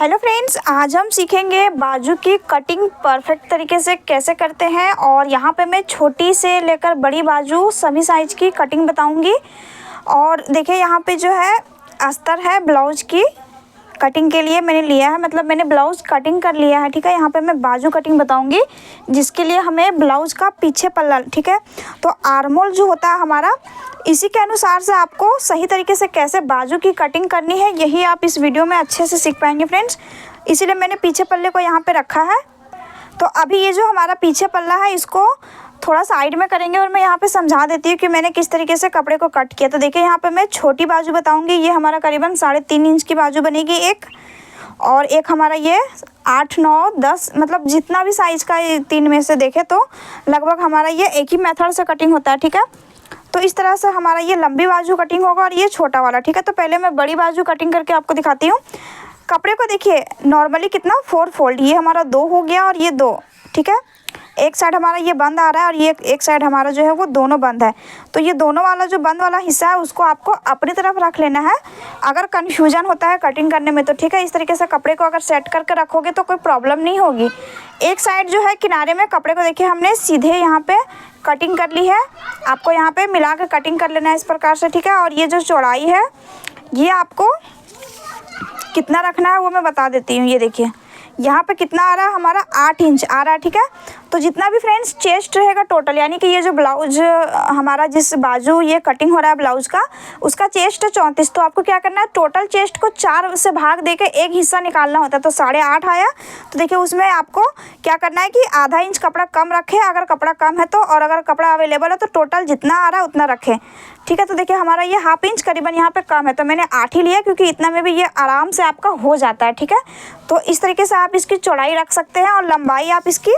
Hello friends, आज हम सीखेंगे बाजू की कटिंग परफेक्ट तरीके से कैसे करते हैं। और यहाँ पे मैं छोटी से लेकर बड़ी बाजू सभी साइज की कटिंग बताऊंगी। और देखिए यहाँ पे जो है अस्तर है ब्लाउज की कटिंग के लिए मैंने लिया है, मतलब मैंने ब्लाउज कटिंग कर लिया है। ठीक है, यहाँ पे मैं बाजू कटिंग बताऊंगी जिसके लिए हमें ब्लाउज का पीछे पल्ला, ठीक है, तो आर्मोल जो होता है हमारा, इसी के अनुसार से आपको सही तरीके से कैसे बाजू की कटिंग करनी है यही आप इस वीडियो में अच्छे से सीख पाएंगे फ्रेंड्स। इसीलिए मैंने पीछे पल्ले को यहाँ पे रखा है। तो अभी ये जो हमारा पीछे पल्ला है इसको थोड़ा साइड में करेंगे और मैं यहाँ पे समझा देती हूँ कि मैंने किस तरीके से कपड़े को कट किया। तो देखिए यहाँ पे मैं छोटी बाजू बताऊँगी, ये हमारा करीबन 3.5 इंच की बाजू बनेगी एक, और एक हमारा ये 8, 9, 10, मतलब जितना भी साइज़ का ये तीन में से देखे तो लगभग हमारा ये एक ही मेथड से कटिंग होता है। ठीक है, तो इस तरह से हमारा ये लंबी बाजू कटिंग होगा और ये छोटा वाला। ठीक है, तो पहले मैं बड़ी बाजू कटिंग करके आपको दिखाती हूँ। कपड़े को देखिए नॉर्मली कितना 4 फोल्ड, ये हमारा 2 हो गया और ये 2। ठीक है, एक साइड हमारा ये बंद आ रहा है और ये एक साइड हमारा जो है वो दोनों बंद है। तो ये दोनों वाला जो बंद वाला हिस्सा है उसको आपको अपनी तरफ रख लेना है अगर कन्फ्यूजन होता है कटिंग करने में तो। ठीक है, इस तरीके से कपड़े को अगर सेट करके रखोगे तो कोई प्रॉब्लम नहीं होगी। एक साइड जो है किनारे में कपड़े को देखिए हमने सीधे यहाँ पे कटिंग कर ली है, आपको यहाँ पे मिला के कटिंग कर लेना है इस प्रकार से। ठीक है, और ये जो चौड़ाई है ये आपको कितना रखना है वो मैं बता देती हूँ। ये देखिए यहाँ पे कितना आ रहा है, हमारा 8 इंच आ रहा है। ठीक है, तो जितना भी फ्रेंड्स चेस्ट रहेगा टोटल, यानी कि ये जो ब्लाउज हमारा जिस बाजू ये कटिंग हो रहा है ब्लाउज का, उसका चेस्ट है 34। तो आपको क्या करना है, टोटल चेस्ट को 4 से भाग देके एक हिस्सा निकालना होता है। तो 8.5 आया, तो देखिए उसमें आपको क्या करना है कि आधा इंच कपड़ा कम रखें अगर कपड़ा कम है तो, और अगर कपड़ा अवेलेबल है तो टोटल जितना आ रहा है उतना रखें। ठीक है, तो देखिए हमारा ये 1/2 इंच करीबन यहाँ पे कम है, तो मैंने 8 ही लिया क्योंकि इतना में भी ये आराम से आपका हो जाता है। ठीक है, तो इस तरीके से आप इसकी चौड़ाई रख सकते हैं और लंबाई आप इसकी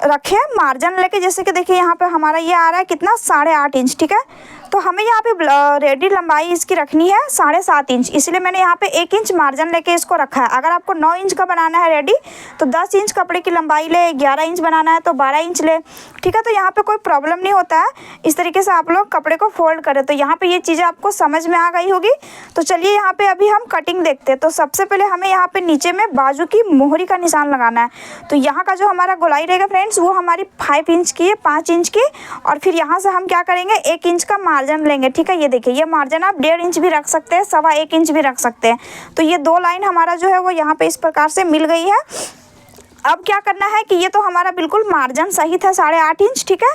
रखें मार्जिन लेके। जैसे कि देखिए यहाँ पे हमारा ये आ रहा है कितना 8.5 इंच। ठीक है, तो हमें यहाँ पे रेडी लंबाई इसकी रखनी है 7.5 इंच, इसलिए मैंने यहाँ पे 1 इंच मार्जिन लेके इसको रखा है। अगर आपको 9 इंच का बनाना है रेडी तो 10 इंच कपड़े की लंबाई ले, 11 इंच बनाना है तो 12 इंच ले। ठीक है, तो यहाँ पे कोई प्रॉब्लम नहीं होता है, इस तरीके से आप लोग कपड़े को फोल्ड करें। तो यहाँ पे ये चीज़ें आपको समझ में आ गई होगी। तो चलिए यहाँ पे अभी हम कटिंग देखते हैं। तो सबसे पहले हमें यहाँ पे नीचे में बाजू की मोहरी का निशान लगाना है। तो यहाँ का जो हमारा गोलाई रहेगा फ्रेंड्स वो हमारी 5 इंच की है, 5 इंच की, और फिर यहाँ से हम क्या करेंगे 1 इंच का मार्जिन लेंगे। ठीक है, ये देखिए ये मार्जिन आप 1.5 इंच भी रख सकते हैं, 1.25 इंच भी रख सकते हैं। तो ये 2 लाइन हमारा जो है वो यहाँ पे इस प्रकार से मिल गई है। अब क्या करना है कि ये तो हमारा बिल्कुल मार्जिन सही था 8.5 इंच। ठीक है,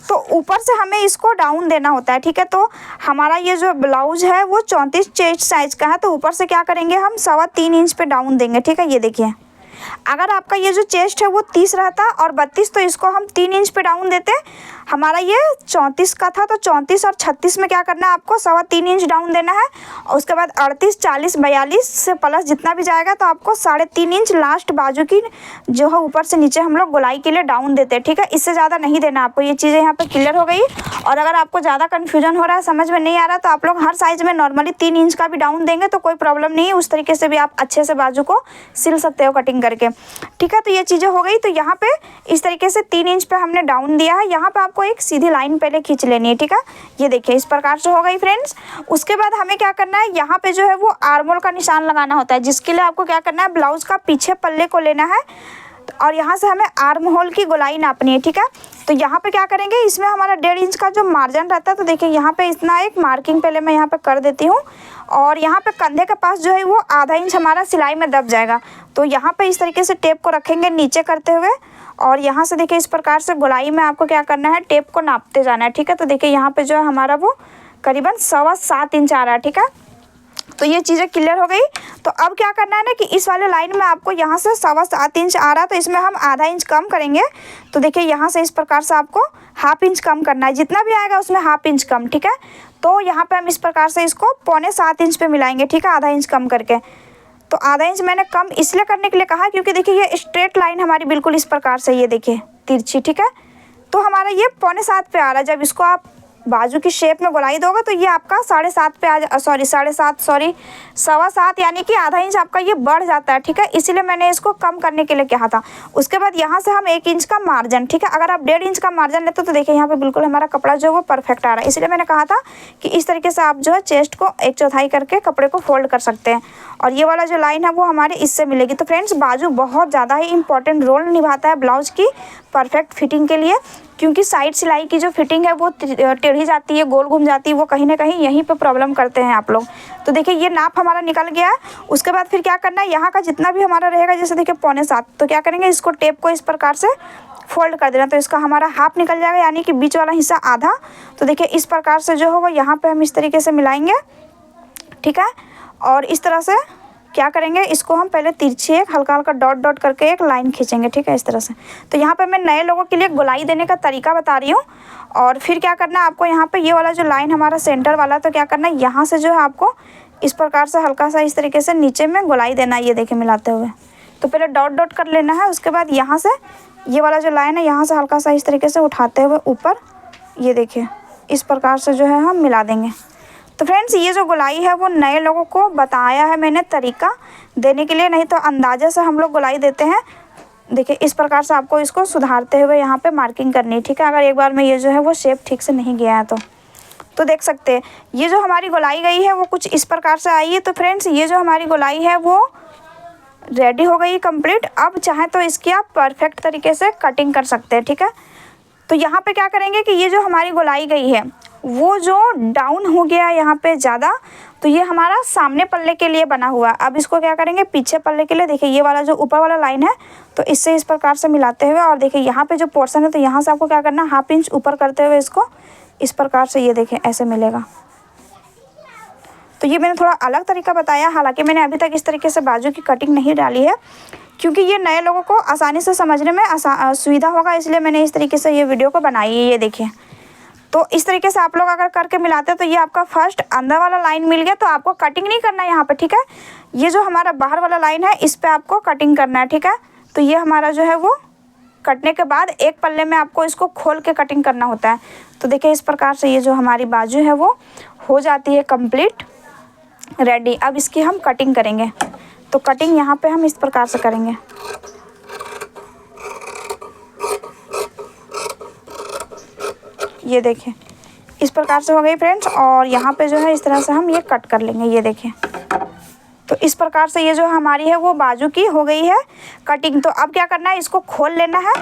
तो ऊपर से हमें इसको डाउन देना होता है। ठीक है, तो हमारा ये जो ब्लाउज है वो 34 चेस्ट साइज का है, तो ऊपर से क्या करेंगे हम 3.25 इंच पे डाउन देंगे। ठीक है, ये देखिए अगर आपका ये जो चेस्ट है वो 30 रहता और 32, तो इसको हम 3 इंच पे डाउन देते। हमारा ये 34 का था तो 34 और 36 में क्या करना है आपको 3.25 इंच डाउन देना है, और उसके बाद 38, 40, 42 से प्लस जितना भी जाएगा तो आपको 3.5 इंच लास्ट बाजू की जो है ऊपर से नीचे हम लोग गोलाई के लिए डाउन देते हैं। ठीक है, इससे ज़्यादा नहीं देना आपको। ये चीज़ें यहाँ पर क्लियर हो गई। और अगर आपको ज़्यादा कन्फ्यूजन हो रहा है, समझ में नहीं आ रहा, तो आप लोग हर साइज़ में नॉर्मली 3 इंच का भी डाउन देंगे तो कोई प्रॉब्लम नहीं है। उस तरीके से भी आप अच्छे से बाजू को सिल सकते हो कटिंग करके। ठीक है, तो ये चीज़ें हो गई। तो यहाँ पे इस तरीके से 3 इंच पे हमने डाउन दिया है। यहाँ पे आपको एक सीधी लाइन पहले खींच लेनी है। ठीक है, ये देखिए इस प्रकार से हो गई फ्रेंड्स। उसके बाद हमें क्या करना है, यहाँ पे जो है वो आर्मोल का निशान लगाना होता है, जिसके लिए आपको क्या करना है ब्लाउज का पीछे पल्ले को लेना है और यहाँ से हमें आर्म होल की गोलाई नापनी है। ठीक है, तो यहाँ पे क्या करेंगे, इसमें हमारा 1.5 इंच का जो मार्जिन रहता है, तो देखिए यहाँ पे इतना एक मार्किंग पहले मैं यहाँ पे कर देती हूँ। और यहाँ पे कंधे के पास जो है वो आधा इंच हमारा सिलाई में दब जाएगा। तो यहाँ पे इस तरीके से टेप को रखेंगे नीचे करते हुए, और यहाँ से देखिए इस प्रकार से गोलाई में आपको क्या करना है टेप को नापते जाना है। ठीक है, तो देखिए यहाँ पे जो है हमारा वो करीबन 7.25 इंच आ रहा है। ठीक है, तो ये चीज़ें क्लियर हो गई। तो अब क्या करना है ना कि इस वाले लाइन में आपको यहाँ से 7.25 इंच आ रहा है, तो इसमें हम आधा इंच कम करेंगे। तो देखिए यहाँ से इस प्रकार से आपको 1/2 इंच कम करना है, जितना भी आएगा उसमें 1/2 इंच कम। ठीक है, तो यहाँ पे हम इस प्रकार से इसको 6.25 इंच पे मिलाएंगे। ठीक है, आधा इंच कम करके। तो आधा इंच मैंने कम इसलिए करने के लिए कहा क्योंकि देखिए ये स्ट्रेट लाइन हमारी बिल्कुल इस प्रकार से, ये देखिए तिरछी। ठीक है, तो हमारा ये 6.25 पे आ रहा है। जब इसको आप बाजू की शेप में गोलाई दोगे तो ये आपका 7.5 पे सवा सात यानी कि आधा इंच आपका ये बढ़ जाता है, ठीक है। इसीलिए मैंने इसको कम करने के लिए कहा था। उसके बाद यहाँ से हम 1 इंच का मार्जिन, ठीक है, अगर आप 1.5 इंच का मार्जिन लेते तो देखिए यहाँ पे बिल्कुल हमारा कपड़ा जो है वो परफेक्ट आ रहा है। इसलिए मैंने कहा था कि इस तरीके से आप जो है चेस्ट को 1/4 करके कपड़े को फोल्ड कर सकते हैं और ये वाला जो लाइन है वो हमारे इससे मिलेगी। तो फ्रेंड्स बाजू बहुत ज़्यादा ही इंपॉर्टेंट रोल निभाता है ब्लाउज की परफेक्ट फिटिंग के लिए, क्योंकि साइड सिलाई की जो फिटिंग है वो टेढ़ी जाती है, गोल घूम जाती है, वो कहीं ना कहीं यहीं पे प्रॉब्लम करते हैं आप लोग। तो देखिए ये नाप हमारा निकल गया है। उसके बाद फिर क्या करना है, यहाँ का जितना भी हमारा रहेगा, जैसे देखिए 6.25, तो क्या करेंगे, इसको टेप को इस प्रकार से फोल्ड कर देना, तो इसका हमारा हाफ निकल जाएगा, यानी कि बीच वाला हिस्सा आधा। तो देखिए इस प्रकार से जो होगा यहाँ पे हम इस तरीके से मिलाएंगे, ठीक है। और इस तरह से क्या करेंगे, इसको हम पहले तिरछी एक हल्का हल्का डॉट डॉट करके एक लाइन खींचेंगे, ठीक है, इस तरह से। तो यहाँ पे मैं नए लोगों के लिए गोलाई देने का तरीका बता रही हूँ। और फिर क्या करना है आपको, यहाँ पे ये वाला जो लाइन हमारा सेंटर वाला, तो क्या करना है, यहाँ से जो है आपको इस प्रकार से हल्का सा इस तरीके से नीचे में गोलाई देना है, ये देखिए मिलाते हुए। तो पहले डॉट डॉट कर लेना है, उसके बाद यहाँ से ये वाला जो लाइन है यहाँ से हल्का सा इस तरीके से उठाते हुए ऊपर, ये देखिए इस प्रकार से जो है हम मिला देंगे। तो फ्रेंड्स ये जो गोलाई है वो नए लोगों को बताया है मैंने तरीका देने के लिए, नहीं तो अंदाजे से हम लोग गोलाई देते हैं। देखिए इस प्रकार से आपको इसको सुधारते हुए यहाँ पे मार्किंग करनी है, ठीक है। अगर एक बार में ये जो है वो शेप ठीक से नहीं गया है तो देख सकते हैं ये जो हमारी गोलाई गई है वो कुछ इस प्रकार से आई है। तो फ्रेंड्स ये जो हमारी गोलाई है वो रेडी हो गई कंप्लीट। अब चाहे तो इसकी आप परफेक्ट तरीके से कटिंग कर सकते हैं, ठीक है। तो यहाँ पे क्या करेंगे कि ये जो हमारी गोलाई गई है वो जो डाउन हो गया है यहाँ पे ज़्यादा, तो ये हमारा सामने पल्ले के लिए बना हुआ है। अब इसको क्या करेंगे, पीछे पल्ले के लिए देखिए ये वाला जो ऊपर वाला लाइन है तो इससे इस प्रकार से मिलाते हुए, और देखिए यहाँ पे जो पोर्शन है तो यहाँ से आपको क्या करना है, हाफ इंच ऊपर करते हुए इसको इस प्रकार से ये देखिए ऐसे मिलेगा। तो ये मैंने थोड़ा अलग तरीका बताया, हालांकि मैंने अभी तक इस तरीके से बाजू की कटिंग नहीं डाली है, क्योंकि ये नए लोगों को आसानी से समझने में सुविधा होगा, इसलिए मैंने इस तरीके से ये वीडियो को बनाई है। ये देखिए तो इस तरीके से आप लोग अगर करके मिलाते हैं तो ये आपका फर्स्ट अंदर वाला लाइन मिल गया। तो आपको कटिंग नहीं करना है यहाँ पे, ठीक है। ये जो हमारा बाहर वाला लाइन है इस पे आपको कटिंग करना है, ठीक है। तो ये हमारा जो है वो कटने के बाद एक पल्ले में आपको इसको खोल के कटिंग करना होता है। तो देखिए इस प्रकार से ये जो हमारी बाजू है वो हो जाती है कंप्लीट रेडी। अब इसकी हम कटिंग करेंगे, तो कटिंग यहाँ पे हम इस प्रकार से करेंगे। ये देखिए इस प्रकार से हो गई फ्रेंड्स, और यहाँ पे जो है इस तरह से हम ये कट कर लेंगे, ये देखिए। तो इस प्रकार से ये जो हमारी है वो बाजू की हो गई है कटिंग। तो अब क्या करना है, इसको खोल लेना है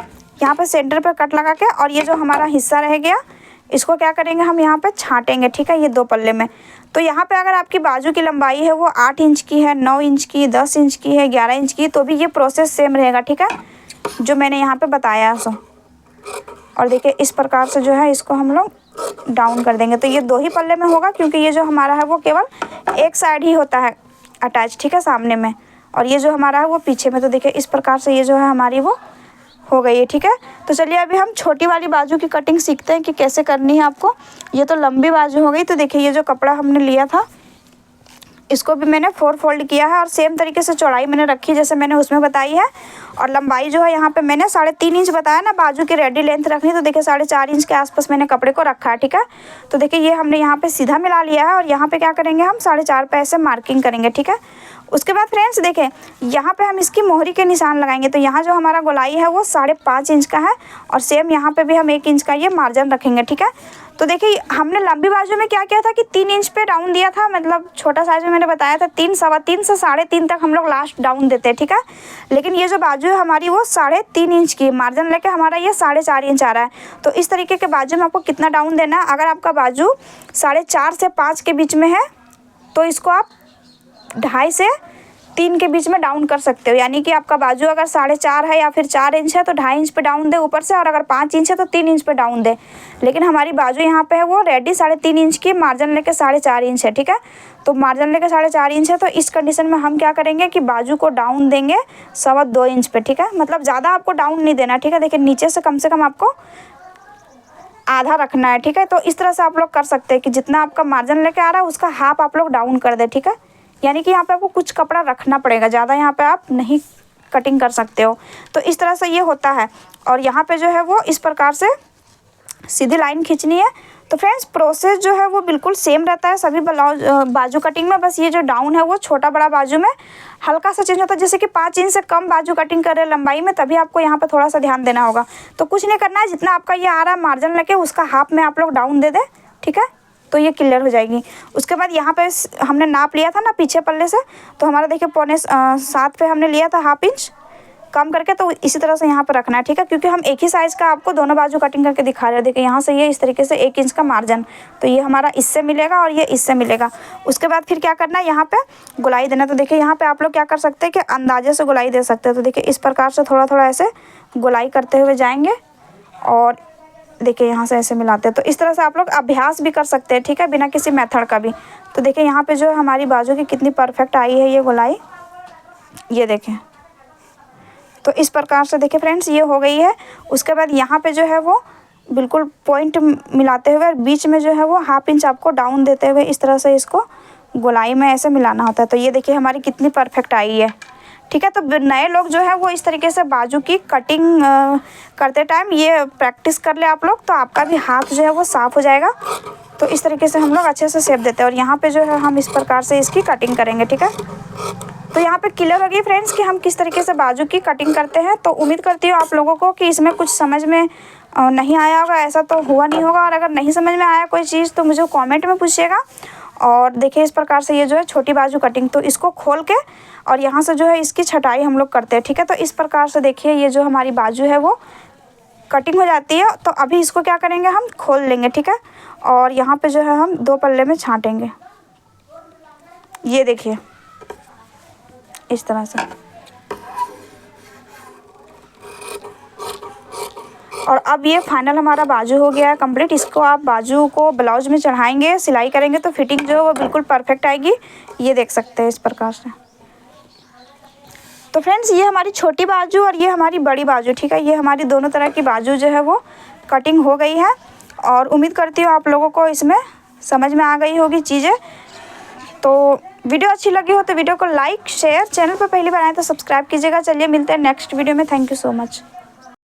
यहाँ पे सेंटर पे कट लगा के, और ये जो हमारा हिस्सा रह गया इसको क्या करेंगे, हम यहाँ पे छाटेंगे, ठीक है, ये 2 पल्ले में। तो यहाँ पे अगर आपकी बाजू की लंबाई है वो 8 इंच की है, 9 इंच की, 10 इंच की है, 11 इंच की, तो भी ये प्रोसेस सेम रहेगा, ठीक है, जो मैंने यहाँ पे बताया सो। और देखिए इस प्रकार से जो है इसको हम लोग डाउन कर देंगे। तो ये 2 ही पल्ले में होगा, क्योंकि ये जो हमारा है वो केवल एक साइड ही होता है अटैच, ठीक है, सामने में, और ये जो हमारा है वो पीछे में। तो देखिए इस प्रकार से ये जो है हमारी वो हो गई है, ठीक है। तो चलिए अभी हम छोटी वाली बाजू की कटिंग सीखते हैं कि कैसे करनी है आपको। ये तो लंबी बाजू हो गई। तो देखिए ये जो कपड़ा हमने लिया था इसको भी मैंने 4 फोल्ड किया है, और सेम तरीके से चौड़ाई मैंने रखी जैसे मैंने उसमें बताई है। और लंबाई जो है यहाँ पे मैंने 3.5 इंच बताया ना बाजू की रेडी लेंथ रखनी, तो देखिए 4.5 इंच के आसपास मैंने कपड़े को रखा है, ठीक है। तो देखिए ये हमने यहाँ पे सीधा मिला लिया है, और यहाँ पे क्या करेंगे, हम 4.5 पे ऐसे मार्किंग करेंगे, ठीक है। उसके बाद फ्रेंड्स देखें यहाँ पे हम इसकी मोहरी के निशान लगाएंगे। तो यहाँ जो हमारा गोलाई है वो 5.5 इंच का है, और सेम यहाँ पे भी हम 1 इंच का ये मार्जिन रखेंगे, ठीक है। तो देखिए हमने लंबी बाजू में क्या किया था कि 3 इंच पे डाउन दिया था, मतलब छोटा साइज में मैंने बताया था 3, 3.25 से 3.5 तक हम लोग लास्ट डाउन देते हैं, ठीक है। लेकिन ये जो बाजू है हमारी वो 3.5 इंच की मार्जिन लेके हमारा ये 4.5 इंच आ रहा है। तो इस तरीके के बाजू में आपको कितना डाउन देना है, अगर आपका बाजू 4.5 से 5 के बीच में है तो इसको आप 2.5 से 3 के बीच में डाउन कर सकते हो। यानी कि आपका बाजू अगर 4.5 है या फिर 4 इंच है तो 2.5 इंच पे डाउन दे ऊपर से, और अगर 5 इंच है तो 3 इंच पे डाउन दे। लेकिन हमारी बाजू यहाँ पे है वो रेडी 3.5 इंच की, मार्जिन लेके 4.5 इंच है, ठीक है। तो मार्जिन लेके 4.5 इंच है, तो इस कंडीशन में हम क्या करेंगे कि बाजू को डाउन देंगे 2.25 इंच पे, ठीक है। मतलब ज़्यादा आपको डाउन नहीं देना, ठीक है। देखिए नीचे से कम आपको आधा रखना है, ठीक है। तो इस तरह से आप लोग कर सकते हैं कि जितना आपका मार्जिन लेके आ रहा है उसका हाफ आप लोग डाउन कर दे, ठीक है। यानी कि यहाँ पे आपको कुछ कपड़ा रखना पड़ेगा, ज़्यादा यहाँ पे आप नहीं कटिंग कर सकते हो। तो इस तरह से ये होता है, और यहाँ पे जो है वो इस प्रकार से सीधी लाइन खींचनी है। तो फ्रेंड्स प्रोसेस जो है वो बिल्कुल सेम रहता है सभी ब्लाउज बाजू कटिंग में, बस ये जो डाउन है वो छोटा बड़ा बाजू में हल्का सा चेंज होता है। जैसे कि 5 इंच से कम बाजू कटिंग कर रहे हैं लंबाई में, तभी आपको यहाँ पे थोड़ा सा ध्यान देना होगा। तो कुछ नहीं करना है, जितना आपका ये आ रहा है मार्जिन लेके उसका हाफ में आप लोग डाउन दे दें, ठीक है, तो ये क्लियर हो जाएगी। उसके बाद यहाँ पे हमने नाप लिया था ना पीछे पल्ले से, तो हमारा देखिए 6.25 पे हमने लिया था, हाफ इंच कम करके, तो इसी तरह से यहाँ पर रखना है, ठीक है, क्योंकि हम एक ही साइज़ का आपको दोनों बाजू कटिंग करके दिखा रहे हैं। देखिए यहाँ से ये इस तरीके से 1 इंच का मार्जिन, तो ये हमारा इससे मिलेगा और ये इससे मिलेगा। उसके बाद फिर क्या करना है, यहाँ पे गुलाई देना। तो देखिए यहाँ पे आप लोग क्या कर सकते हैं कि अंदाजे से गुलाई दे सकते हैं। तो देखिए इस प्रकार से थोड़ा थोड़ा ऐसे गुलाई करते हुए जाएंगे और देखिए यहाँ से ऐसे मिलाते हैं। तो इस तरह से आप लोग अभ्यास भी कर सकते हैं, ठीक है, बिना किसी मेथड का भी। तो देखिए यहाँ पे जो हमारी बाजू की कितनी परफेक्ट आई है ये गुलाई, ये देखें। तो इस प्रकार से देखिए फ्रेंड्स ये हो गई है। उसके बाद यहाँ पे जो है वो बिल्कुल पॉइंट मिलाते हुए और बीच में जो है वो हाफ इंच आपको डाउन देते हुए इस तरह से इसको गोलाई में ऐसे मिलाना होता है। तो ये देखिए हमारी कितनी परफेक्ट आई है, ठीक है। तो नए लोग जो है वो इस तरीके से बाजू की कटिंग करते टाइम ये प्रैक्टिस कर ले आप लोग, तो आपका भी हाथ जो है वो साफ़ हो जाएगा। तो इस तरीके से हम लोग अच्छे से शेप देते हैं और यहाँ पे जो है हम इस प्रकार से इसकी कटिंग करेंगे, ठीक है। तो यहाँ पे क्लियर होगी फ्रेंड्स कि हम किस तरीके से बाजू की कटिंग करते हैं। तो उम्मीद करती हूँ आप लोगों को कि इसमें कुछ समझ में नहीं आया होगा, ऐसा तो हुआ नहीं होगा। और अगर नहीं समझ में आया कोई चीज़ तो मुझे कमेंट में पूछिएगा। और देखिए इस प्रकार से ये जो है छोटी बाजू कटिंग, तो इसको खोल के और यहाँ से जो है इसकी छटाई हम लोग करते हैं, ठीक है। तो इस प्रकार से देखिए ये जो हमारी बाजू है वो कटिंग हो जाती है। तो अभी इसको क्या करेंगे, हम खोल लेंगे, ठीक है। और यहाँ पे जो है हम 2 पल्ले में छाँटेंगे, ये देखिए इस तरह से। और अब ये फाइनल हमारा बाजू हो गया है कंप्लीट। इसको आप बाजू को ब्लाउज में चढ़ाएंगे, सिलाई करेंगे तो फिटिंग जो है वो बिल्कुल परफेक्ट आएगी, ये देख सकते हैं इस प्रकार से। तो फ्रेंड्स ये हमारी छोटी बाजू और ये हमारी बड़ी बाजू, ठीक है, ये हमारी दोनों तरह की बाजू जो है वो कटिंग हो गई है। और उम्मीद करती हूँ आप लोगों को इसमें समझ में आ गई होगी चीज़ें। तो वीडियो अच्छी लगी हो तो वीडियो को लाइक शेयर, चैनल पर पहली बार आए तो सब्सक्राइब कीजिएगा। चलिए मिलते हैं नेक्स्ट वीडियो में। Thank you so much.